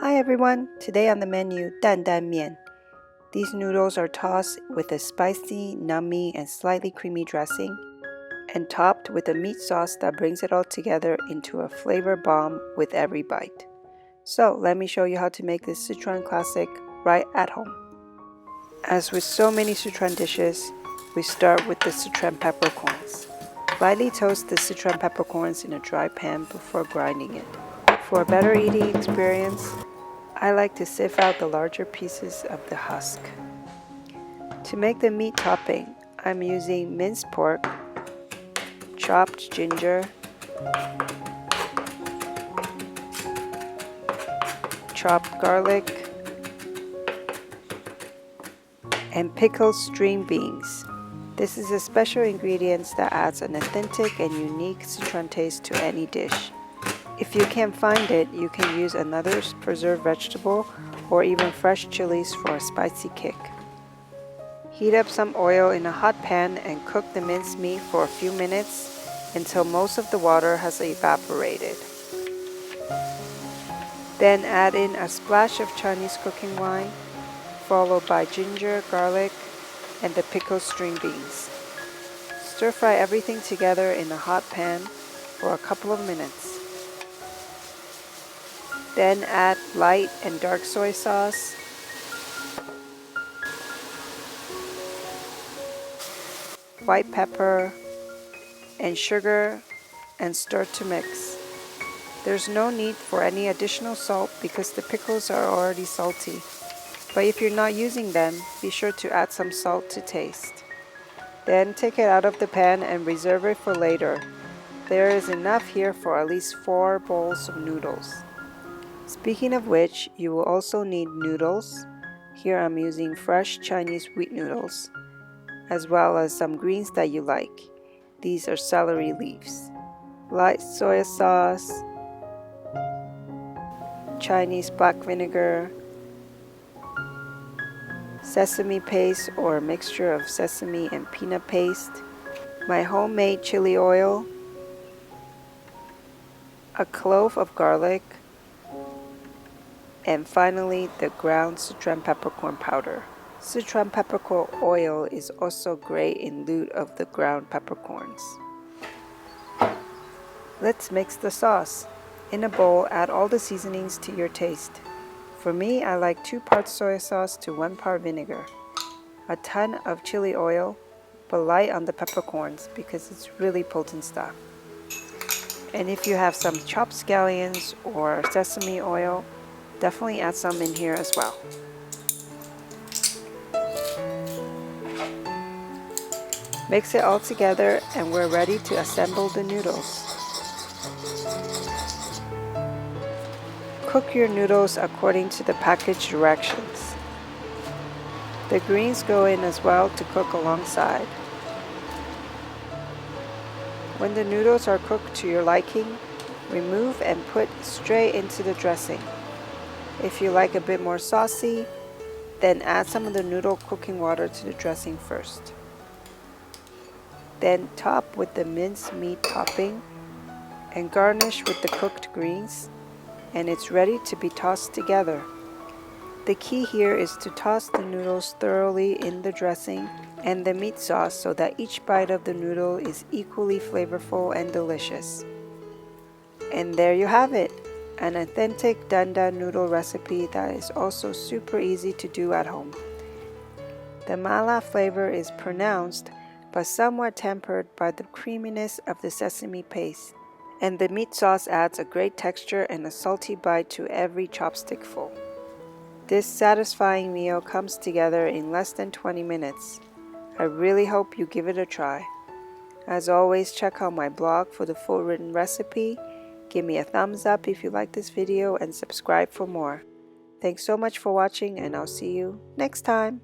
Hi everyone, today on the menu, Dan Dan Mian. These noodles are tossed with a spicy, nummy, and slightly creamy dressing, and topped with a meat sauce that brings it all together into a flavor bomb with every bite. So let me show you how to make this Sichuan classic right at home. As with so many Sichuan dishes, we start with the Sichuan peppercorns. Lightly toast the Sichuan peppercorns in a dry pan before grinding it. For a better eating experience, I like to sieve out the larger pieces of the husk. To make the meat topping, I'm using minced pork, chopped ginger, chopped garlic, and pickled string beans. This is a special ingredient that adds an authentic and unique Sichuan taste to any dish. If you can't find it, you can use another preserved vegetable or even fresh chilies for a spicy kick. Heat up some oil in a hot pan and cook the minced meat for a few minutes until most of the water has evaporated. Then add in a splash of Chinese cooking wine, followed by ginger, garlic, and the pickled string beans. Stir fry everything together in a hot pan for a couple of minutes. Then add light and dark soy sauce, white pepper, and sugar, and stir to mix. There's no need for any additional salt because the pickles are already salty, but if you're not using them, be sure to add some salt to taste. Then take it out of the pan and reserve it for later. There is enough here for at least 4 bowls of noodles. Speaking of which, you will also need noodles. Here I'm using fresh Chinese wheat noodles, as well as some greens that you like. These are celery leaves. Light soy sauce, Chinese black vinegar, sesame paste or a mixture of sesame and peanut paste, my homemade chili oil, a clove of garlic, and finally the ground Sichuan peppercorn powder. Sichuan peppercorn oil is also great in lieu of the ground peppercorns. Let's mix the sauce. In a bowl, add all the seasonings to your taste. For me, I like 2 parts soy sauce to 1 part vinegar. A ton of chili oil, but light on the peppercorns because it's really potent stuff. And if you have some chopped scallions or sesame oil, definitely add some in here as well. Mix it all together and we're ready to assemble the noodles. Cook your noodles according to the package directions. The greens go in as well to cook alongside. When the noodles are cooked to your liking, remove and put straight into the dressing. If you like a bit more saucy, then add some of the noodle cooking water to the dressing first. Then top with the minced meat topping and garnish with the cooked greens, and it's ready to be tossed together. The key here is to toss the noodles thoroughly in the dressing and the meat sauce so that each bite of the noodle is equally flavorful and delicious. And there you have it, an authentic Dan Dan noodle recipe that is also super easy to do at home. The mala flavor is pronounced but somewhat tempered by the creaminess of the sesame paste, and the meat sauce adds a great texture and a salty bite to every chopstickful. This satisfying meal comes together in less than 20 minutes. I really hope you give it a try. As always, check out my blog for the full written recipe. Give me a thumbs up if you like this video and subscribe for more. Thanks so much for watching and I'll see you next time.